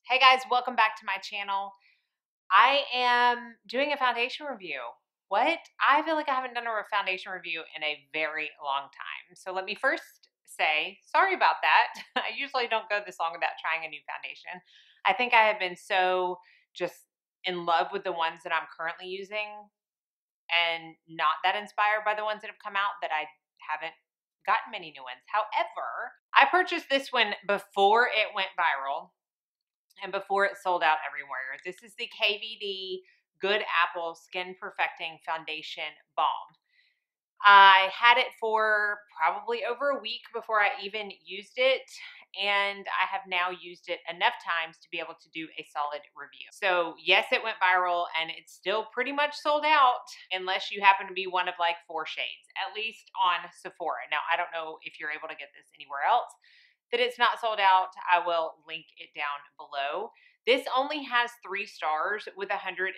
Hey guys, welcome back to my channel. I am doing a foundation review. What? I feel like I haven't done a foundation review in a very long time. So let me first say, sorry about that. I usually don't go this long without trying a new foundation. I think I have been so just in love with the ones that I'm currently using and not that inspired by the ones that have come out that I haven't gotten many new ones. However, I purchased this one before it went viral and before it sold out everywhere. This is the KVD Good Apple Skin Perfecting Foundation Balm. I had it for probably over a week before I even used it, and I have now used it enough times to be able to do a solid review. So yes, it went viral and it's still pretty much sold out unless you happen to be one of like 4 shades, at least on Sephora. Now, I don't know if you're able to get this anywhere else. That it's not sold out, I will link it down below. This only has 3 stars with 192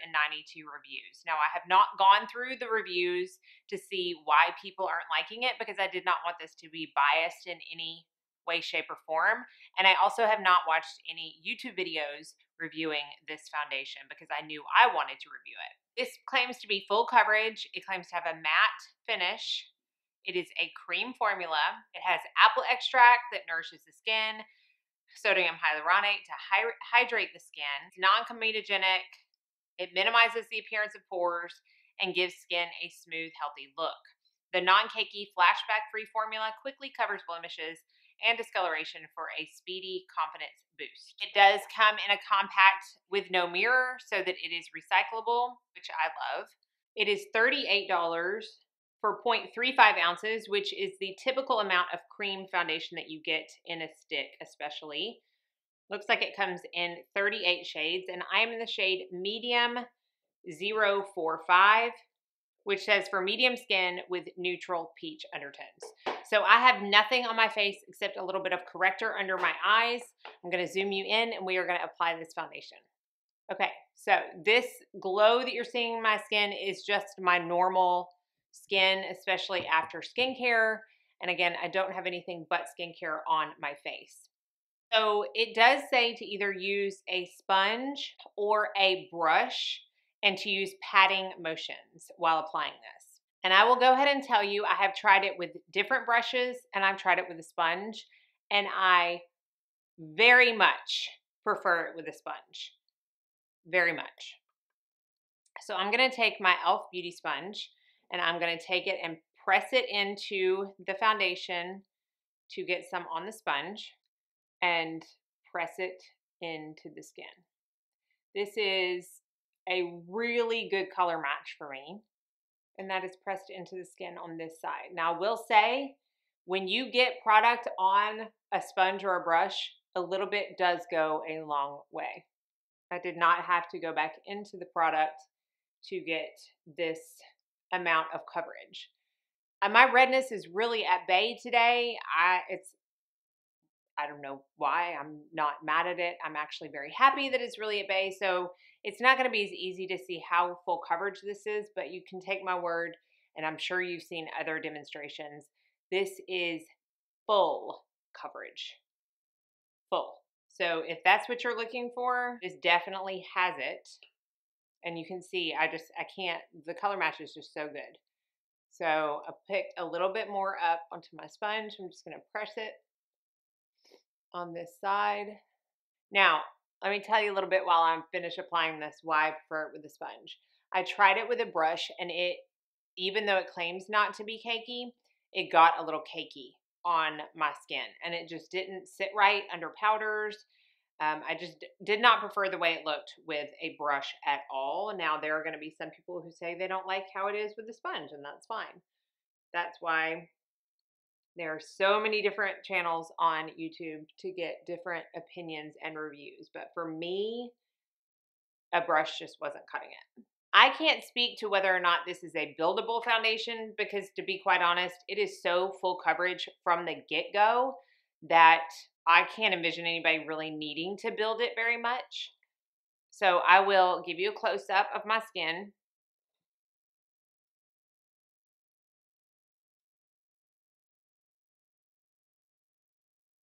reviews. Now, I have not gone through the reviews to see why people aren't liking it because I did not want this to be biased in any way, shape, or form. And I also have not watched any YouTube videos reviewing this foundation because I knew I wanted to review it. This claims to be full coverage. It claims to have a matte finish. It is a cream formula. It has apple extract that nourishes the skin, sodium hyaluronate to hydrate the skin. It's non-comedogenic. It minimizes the appearance of pores and gives skin a smooth, healthy look. The non-cakey flashback-free formula quickly covers blemishes and discoloration for a speedy confidence boost. It does come in a compact with no mirror so that it is recyclable, which I love. It is $38 for 0.35 ounces, which is the typical amount of cream foundation that you get in a stick, especially. Looks like it comes in 38 shades, and I am in the shade Medium 045, which says for medium skin with neutral peach undertones. So I have nothing on my face except a little bit of corrector under my eyes. I'm going to zoom you in, and we are going to apply this foundation. Okay, so this glow that you're seeing in my skin is just my normal skin, especially after skincare. And again, I don't have anything but skincare on my face. So it does say to either use a sponge or a brush and to use patting motions while applying this. And I will go ahead and tell you, I have tried it with different brushes and I've tried it with a sponge, and I very much prefer it with a sponge. Very much. So I'm going to take my e.l.f. Beauty Sponge and I'm going to take it and press it into the foundation to get some on the sponge and press it into the skin. This is a really good color match for me, and that is pressed into the skin on this side. Now, I will say, when you get product on a sponge or a brush, a little bit does go a long way. I did not have to go back into the product to get this amount of coverage. My redness is really at bay today. I don't know why. I'm not mad at it. I'm actually very happy that it's really at bay. So it's not going to be as easy to see how full coverage this is, but you can take my word, and I'm sure you've seen other demonstrations. This is full coverage. Full. So if that's what you're looking for, this definitely has it. And you can see, I can't, the color match is just so good. So I picked a little bit more up onto my sponge. I'm just going to press it on this side. Now, let me tell you a little bit while I'm finished applying this why I prefer it with a sponge. I tried it with a brush, and it, even though it claims not to be cakey, it got a little cakey on my skin, and it just didn't sit right under powders. I just did not prefer the way it looked with a brush at all. Now, there are going to be some people who say they don't like how it is with the sponge, and that's fine. That's why there are so many different channels on YouTube to get different opinions and reviews. But for me, a brush just wasn't cutting it. I can't speak to whether or not this is a buildable foundation because, to be quite honest, it is so full coverage from the get-go that I can't envision anybody really needing to build it very much. So I will give you a close-up of my skin.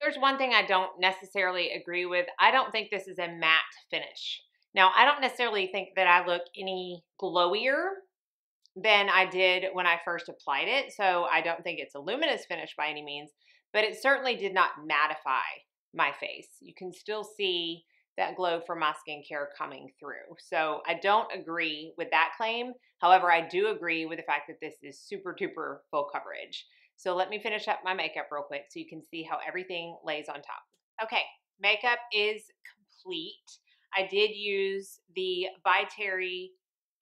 There's one thing I don't necessarily agree with. I don't think this is a matte finish. Now, I don't necessarily think that I look any glowier than I did when I first applied it. So I don't think it's a luminous finish by any means, but it certainly did not mattify my face. You can still see that glow from my skincare coming through. So I don't agree with that claim. However, I do agree with the fact that this is super duper full coverage. So let me finish up my makeup real quick so you can see how everything lays on top. Okay, makeup is complete. I did use the By Terry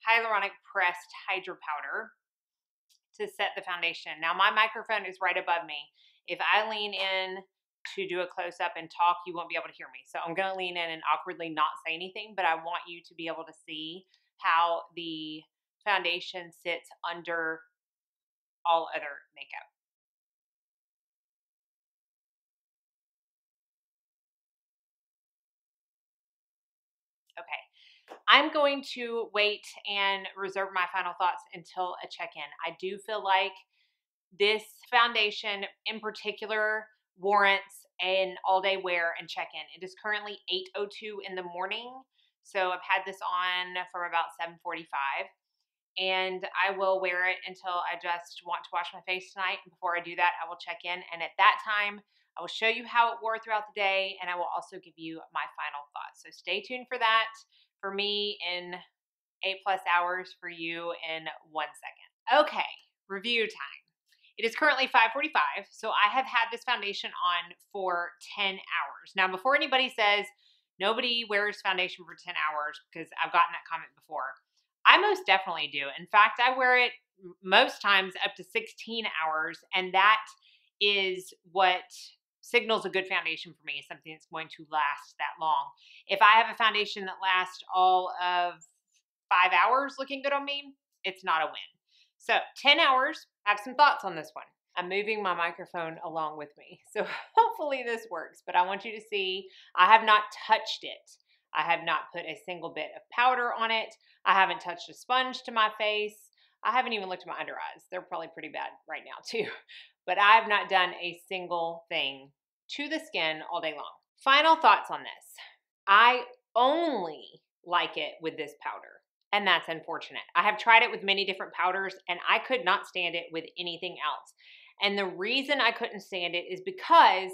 Hyaluronic Pressed Hydro Powder to set the foundation. Now my microphone is right above me. If I lean in to do a close up and talk, you won't be able to hear me. So I'm going to lean in and awkwardly not say anything, but I want you to be able to see how the foundation sits under all other makeup. Okay. I'm going to wait and reserve my final thoughts until a check-in. I do feel like this foundation in particular warrants an all-day wear and check-in. It is currently 8:02 in the morning, so I've had this on from about 7:45, and I will wear it until I just want to wash my face tonight. And before I do that, I will check in, and at that time, I will show you how it wore throughout the day, and I will also give you my final thoughts. So stay tuned for that. For me, in 8+ hours. For you, in 1 second. Okay, review time. It is currently 5:45, so I have had this foundation on for 10 hours. Now, before anybody says nobody wears foundation for 10 hours, because I've gotten that comment before, I most definitely do. In fact, I wear it most times up to 16 hours, and that is what signals a good foundation for me, something that's going to last that long. If I have a foundation that lasts all of 5 hours looking good on me, it's not a win. So 10 hours, I have some thoughts on this one. I'm moving my microphone along with me, so hopefully this works, but I want you to see I have not touched it. I have not put a single bit of powder on it. I haven't touched a sponge to my face. I haven't even looked at my under eyes. They're probably pretty bad right now too, but I have not done a single thing to the skin all day long. Final thoughts on this. I only like it with this powder, and that's unfortunate. I have tried it with many different powders, and I could not stand it with anything else. And the reason I couldn't stand it is because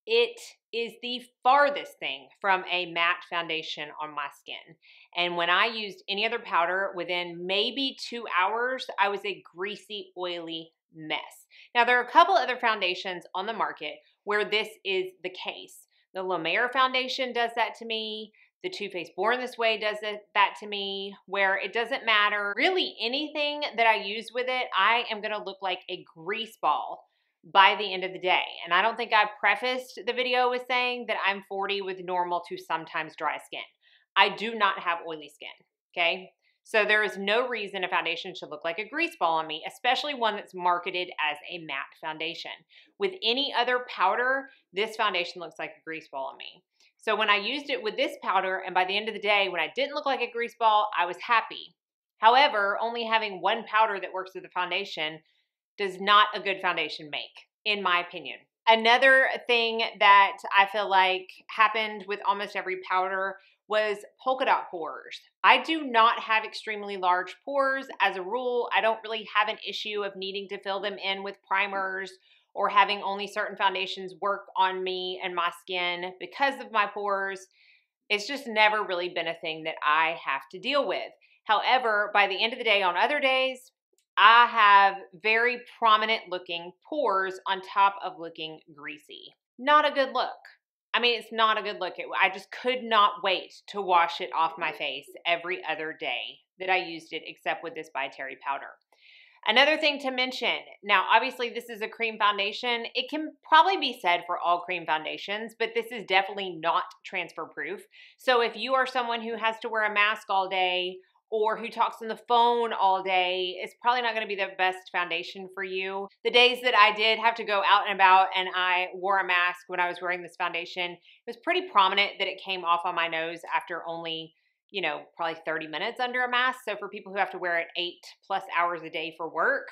it is the farthest thing from a matte foundation on my skin. And when I used any other powder, within maybe 2 hours, I was a greasy, oily mess. Now, there are a couple other foundations on the market where this is the case. The La Mer foundation does that to me. The Too Faced Born This Way does that to me, where it doesn't matter really anything that I use with it, I am going to look like a grease ball by the end of the day. And I don't think I prefaced the video with saying that I'm 40 with normal to sometimes dry skin. I do not have oily skin, okay? So there is no reason a foundation should look like a grease ball on me, especially one that's marketed as a matte foundation. With any other powder, this foundation looks like a grease ball on me. So when I used it with this powder, and by the end of the day, when I didn't look like a grease ball, I was happy. However, only having one powder that works with the foundation does not a good foundation make, in my opinion. Another thing that I feel like happened with almost every powder was polka dot pores. I do not have extremely large pores. As a rule, I don't really have an issue of needing to fill them in with primers or having only certain foundations work on me and my skin because of my pores. It's just never really been a thing that I have to deal with. However, by the end of the day, on other days, I have very prominent looking pores on top of looking greasy. Not a good look. I mean, it's not a good look. I just could not wait to wash it off my face every other day that I used it, except with this By Terry powder. Another thing to mention, now obviously this is a cream foundation. It can probably be said for all cream foundations, but this is definitely not transfer proof. So if you are someone who has to wear a mask all day or who talks on the phone all day, it's probably not going to be the best foundation for you. The days that I did have to go out and about and I wore a mask when I was wearing this foundation, it was pretty prominent that it came off on my nose after only, probably 30 minutes under a mask. So for people who have to wear it 8+ hours a day for work,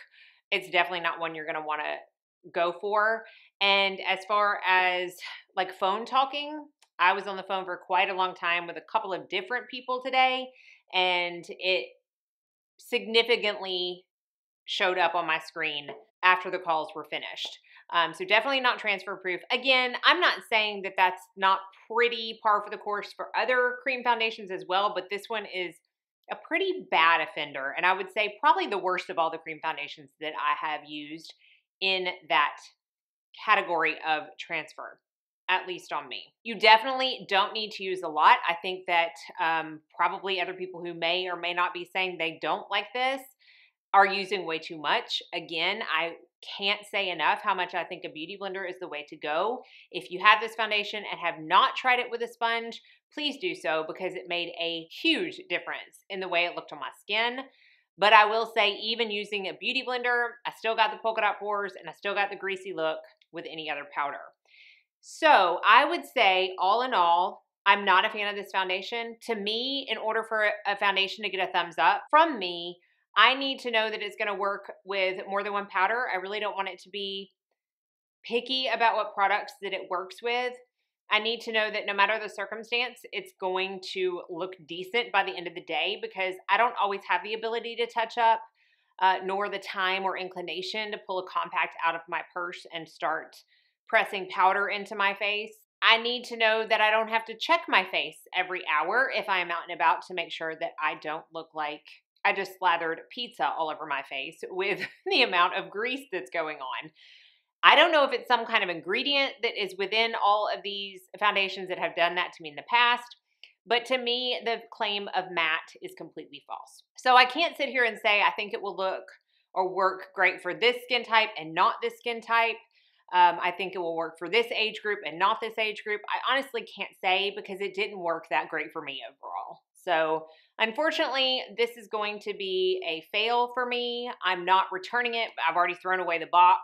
it's definitely not one you're going to want to go for. And as far as like phone talking, I was on the phone for quite a long time with a couple of different people today, and it significantly showed up on my screen after the calls were finished. So definitely not transfer proof. Again, I'm not saying that that's not pretty par for the course for other cream foundations as well, but this one is a pretty bad offender. And I would say probably the worst of all the cream foundations that I have used in that category of transfer, at least on me. You definitely don't need to use a lot. I think that probably other people who may or may not be saying they don't like this are using way too much. Again, I can't say enough how much I think a beauty blender is the way to go. If you have this foundation and have not tried it with a sponge, please do so, because it made a huge difference in the way it looked on my skin. But I will say, even using a beauty blender, I still got the polka dot pores and I still got the greasy look with any other powder. So I would say, all in all, I'm not a fan of this foundation. To me, in order for a foundation to get a thumbs up from me, I need to know that it's going to work with more than one powder. I really don't want it to be picky about what products that it works with. I need to know that no matter the circumstance, it's going to look decent by the end of the day, because I don't always have the ability to touch up, nor the time or inclination to pull a compact out of my purse and start pressing powder into my face. I need to know that I don't have to check my face every hour if I am out and about to make sure that I don't look like I just slathered pizza all over my face with the amount of grease that's going on. I don't know if it's some kind of ingredient that is within all of these foundations that have done that to me in the past, but to me, the claim of matte is completely false. So I can't sit here and say I think it will look or work great for this skin type and not this skin type. I think it will work for this age group and not this age group. I honestly can't say, because it didn't work that great for me overall. So unfortunately, this is going to be a fail for me. I'm not returning it. I've already thrown away the box.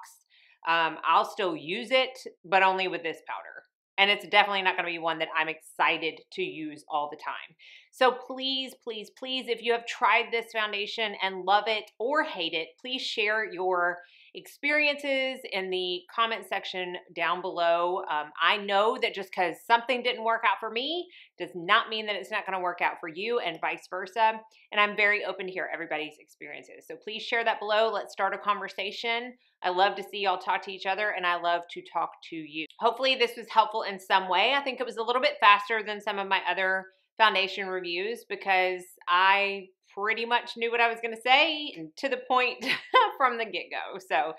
I'll still use it, but only with this powder. And it's definitely not going to be one that I'm excited to use all the time. So please, please, please, if you have tried this foundation and love it or hate it, please share your experiences in the comment section down below. I know that just because something didn't work out for me does not mean that it's not going to work out for you, and vice versa. And I'm very open to hear everybody's experiences. So please share that below. Let's start a conversation. I love to see y'all talk to each other, and I love to talk to you. Hopefully this was helpful in some way. I think it was a little bit faster than some of my other foundation reviews, because I pretty much knew what I was going to say, and to the point from the get-go. So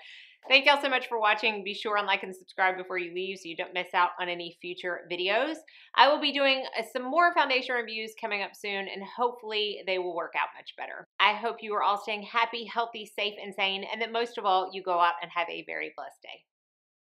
thank y'all so much for watching. Be sure and like and subscribe before you leave so you don't miss out on any future videos. I will be doing some more foundation reviews coming up soon, and hopefully they will work out much better. I hope you are all staying happy, healthy, safe, and sane, and that most of all, you go out and have a very blessed day.